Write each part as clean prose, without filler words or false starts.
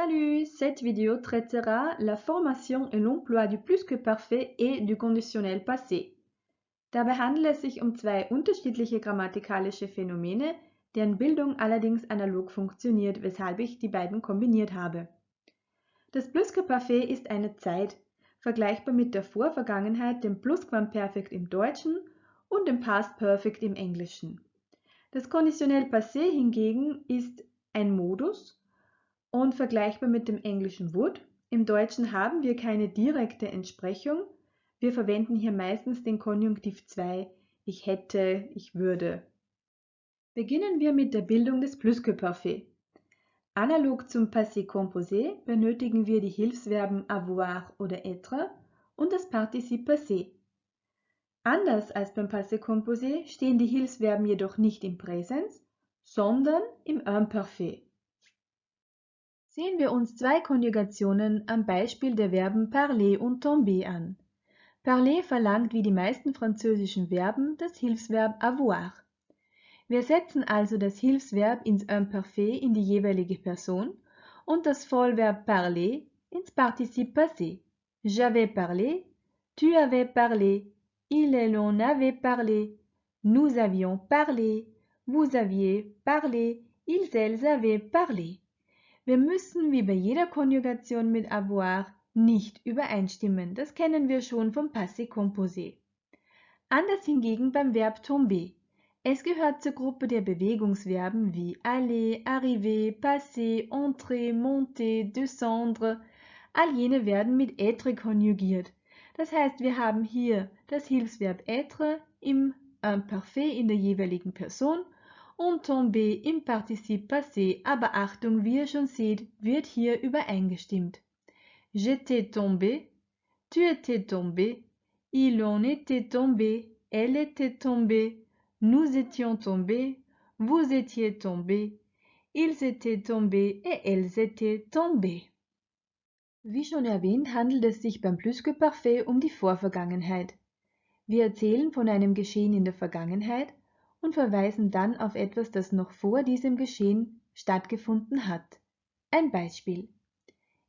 Salut! Cette vidéo traitera la formation et l'emploi du plus que parfait et du conditionnel passé. Dabei handelt es sich um zwei unterschiedliche grammatikalische Phänomene, deren Bildung allerdings analog funktioniert, weshalb ich die beiden kombiniert habe. Das Plusquamperfekt ist eine Zeit, vergleichbar mit der Vorvergangenheit, dem Plusquamperfekt im Deutschen und dem Past Perfect im Englischen. Das Conditionnel passé hingegen ist ein Modus und vergleichbar mit dem englischen would. Im Deutschen haben wir keine direkte Entsprechung. Wir verwenden hier meistens den Konjunktiv 2, ich hätte, ich würde. Beginnen wir mit der Bildung des Plusquamperfekt. Analog zum Passé composé benötigen wir die Hilfsverben avoir oder être und das Partizip passé. Anders als beim Passé composé stehen die Hilfsverben jedoch nicht im Präsens, sondern im Imperfekt. Sehen wir uns zwei Konjugationen am Beispiel der Verben parler und tomber an. Parler verlangt wie die meisten französischen Verben das Hilfsverb avoir. Wir setzen also das Hilfsverb ins Imperfekt in die jeweilige Person und das Vollverb parler ins Partizip passé. J'avais parlé, tu avais parlé, il et l'on avait parlé, nous avions parlé, vous aviez parlé, ils, elles avaient parlé. Wir müssen wie bei jeder Konjugation mit avoir nicht übereinstimmen. Das kennen wir schon vom Passé composé. Anders hingegen beim Verb tomber. Es gehört zur Gruppe der Bewegungsverben wie aller, arriver, passer, entrer, monter, descendre. All jene werden mit être konjugiert. Das heißt, wir haben hier das Hilfsverb être im Imperfekt in der jeweiligen Person und tomber im Partizip passé, aber Achtung, wie ihr schon seht, wird hier übereingestimmt. J'étais tombé, tu étais tombé, il en était tombé, elle était tombée, nous étions tombés, vous étiez tombés, ils étaient tombés et elles étaient tombées. Wie schon erwähnt, handelt es sich beim Plusquamperfekt um die Vorvergangenheit. Wir erzählen von einem Geschehen in der Vergangenheit und verweisen dann auf etwas, das noch vor diesem Geschehen stattgefunden hat. Ein Beispiel.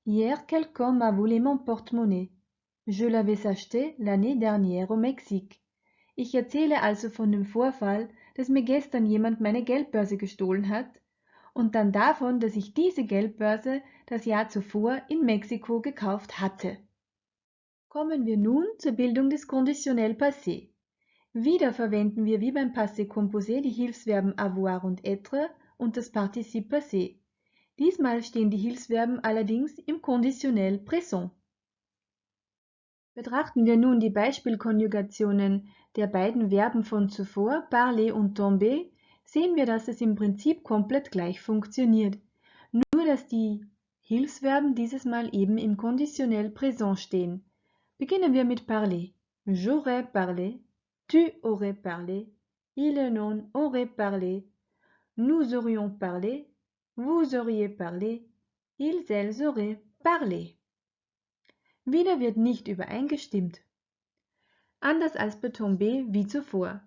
Hier quelqu'un m'a volé mon porte-monnaie. Je l'avais acheté l'année dernière au Mexique. Ich erzähle also von dem Vorfall, dass mir gestern jemand meine Geldbörse gestohlen hat und dann davon, dass ich diese Geldbörse das Jahr zuvor in Mexiko gekauft hatte. Kommen wir nun zur Bildung des Conditionnel passé. Wieder verwenden wir wie beim Passé composé die Hilfsverben avoir und être und das Partizip passé. Diesmal stehen die Hilfsverben allerdings im Conditionnel présent. Betrachten wir nun die Beispielkonjugationen der beiden Verben von zuvor, parler und tomber, sehen wir, dass es im Prinzip komplett gleich funktioniert, nur dass die Hilfsverben dieses Mal eben im Conditionnel présent stehen. Beginnen wir mit parler. J'aurais parlé, tu aurais parlé, il et l'on aurait parlé, nous aurions parlé, vous auriez parlé, ils, elles auraient parlé. Wieder wird nicht übereingestimmt. Anders als bei tomber wie zuvor.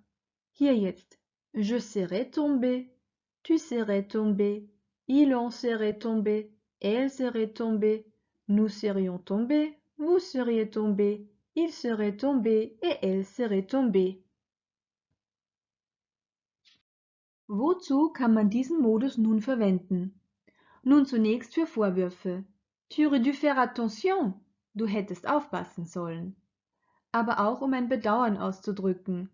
Hier jetzt. Je serais tombé, tu serais tombé, il en serait tombé, elle serait tombée, nous serions tombés, vous seriez tombé, il serait tombé et elle serait tombée. Wozu kann man diesen Modus nun verwenden? Nun zunächst für Vorwürfe. Tu aurais dû faire attention. Du hättest aufpassen sollen. Aber auch um ein Bedauern auszudrücken.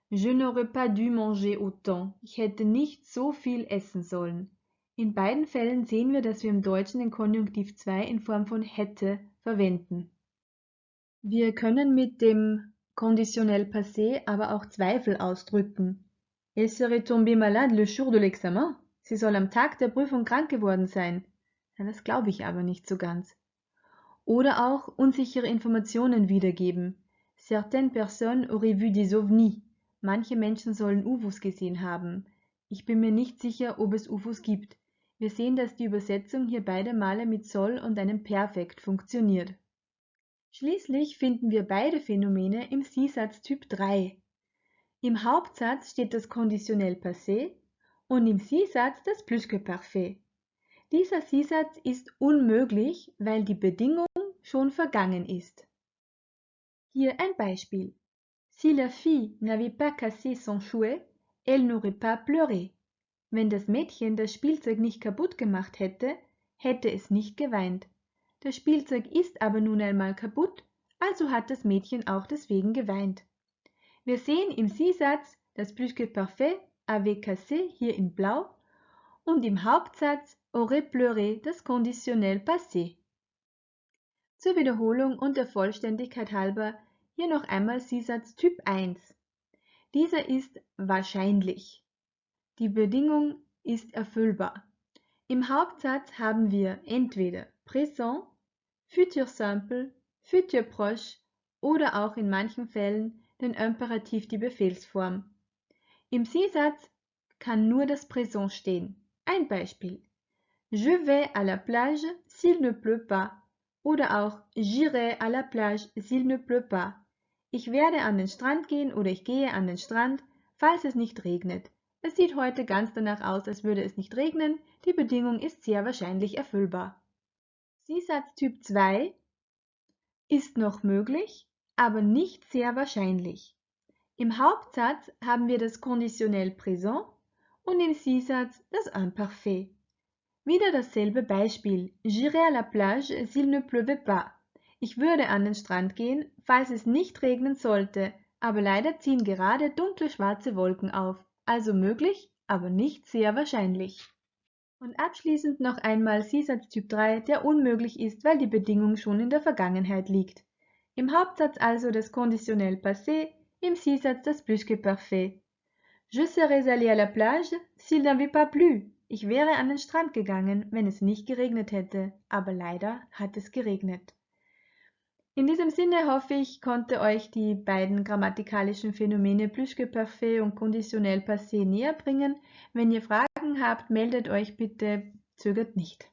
Je n'aurais pas dû manger autant. Ich hätte nicht so viel essen sollen. In beiden Fällen sehen wir, dass wir im Deutschen den Konjunktiv 2 in Form von hätte verwenden. Wir können mit dem Conditionnel passé aber auch Zweifel ausdrücken. Elle serait tombée malade le jour de l'examen. Sie soll am Tag der Prüfung krank geworden sein. Ja, das glaube ich aber nicht so ganz. Oder auch unsichere Informationen wiedergeben. Certaines personnes auraient vu des ovnis. Manche Menschen sollen UFOs gesehen haben. Ich bin mir nicht sicher, ob es UFOs gibt. Wir sehen, dass die Übersetzung hier beide Male mit soll und einem Perfekt funktioniert. Schließlich finden wir beide Phänomene im Sie-Satz Typ 3. Im Hauptsatz steht das Conditionnel passé und im Sie-Satz das Plusquamperfekt. Dieser Sie-Satz ist unmöglich, weil die Bedingung schon vergangen ist. Hier ein Beispiel. Si la fille n'avait pas cassé son jouet, elle n'aurait pas pleuré. Wenn das Mädchen das Spielzeug nicht kaputt gemacht hätte, hätte es nicht geweint. Das Spielzeug ist aber nun einmal kaputt, also hat das Mädchen auch deswegen geweint. Wir sehen im Sie-Satz das Plusquamperfekt parfait avait cassé hier in blau und im Hauptsatz aurait pleuré das Konditionnel passé. Zur Wiederholung und der Vollständigkeit halber hier noch einmal Sie-Satz Typ 1. Dieser ist wahrscheinlich. Die Bedingung ist erfüllbar. Im Hauptsatz haben wir entweder Présent, Futur Simple, Futur Proche oder auch in manchen Fällen den Imperativ, die Befehlsform. Im Sie-Satz kann nur das Présent stehen. Ein Beispiel. Je vais à la plage s'il ne pleut pas. Oder auch J'irai à la plage s'il ne pleut pas. Ich werde an den Strand gehen oder ich gehe an den Strand, falls es nicht regnet. Es sieht heute ganz danach aus, als würde es nicht regnen. Die Bedingung ist sehr wahrscheinlich erfüllbar. Sie-Satz Typ 2 ist noch möglich, aber nicht sehr wahrscheinlich. Im Hauptsatz haben wir das Konditionnel Présent und im Sie-Satz das Imparfait. Wieder dasselbe Beispiel. J'irai à la plage s'il ne pleuvait pas. Ich würde an den Strand gehen, falls es nicht regnen sollte, aber leider ziehen gerade dunkle schwarze Wolken auf. Also möglich, aber nicht sehr wahrscheinlich. Und abschließend noch einmal Sie-Satz Typ 3, der unmöglich ist, weil die Bedingung schon in der Vergangenheit liegt. Im Hauptsatz also das Konditionnel passé, im Sie-Satz das Plusquamperfekt. Je serais allé à la plage s'il n'avait pas plu. Ich wäre an den Strand gegangen, wenn es nicht geregnet hätte, aber leider hat es geregnet. In diesem Sinne hoffe ich, konnte euch die beiden grammatikalischen Phänomene Plusquamperfekt und Konditionnel passé näher bringen. Wenn ihr Fragen habt, meldet euch bitte, zögert nicht.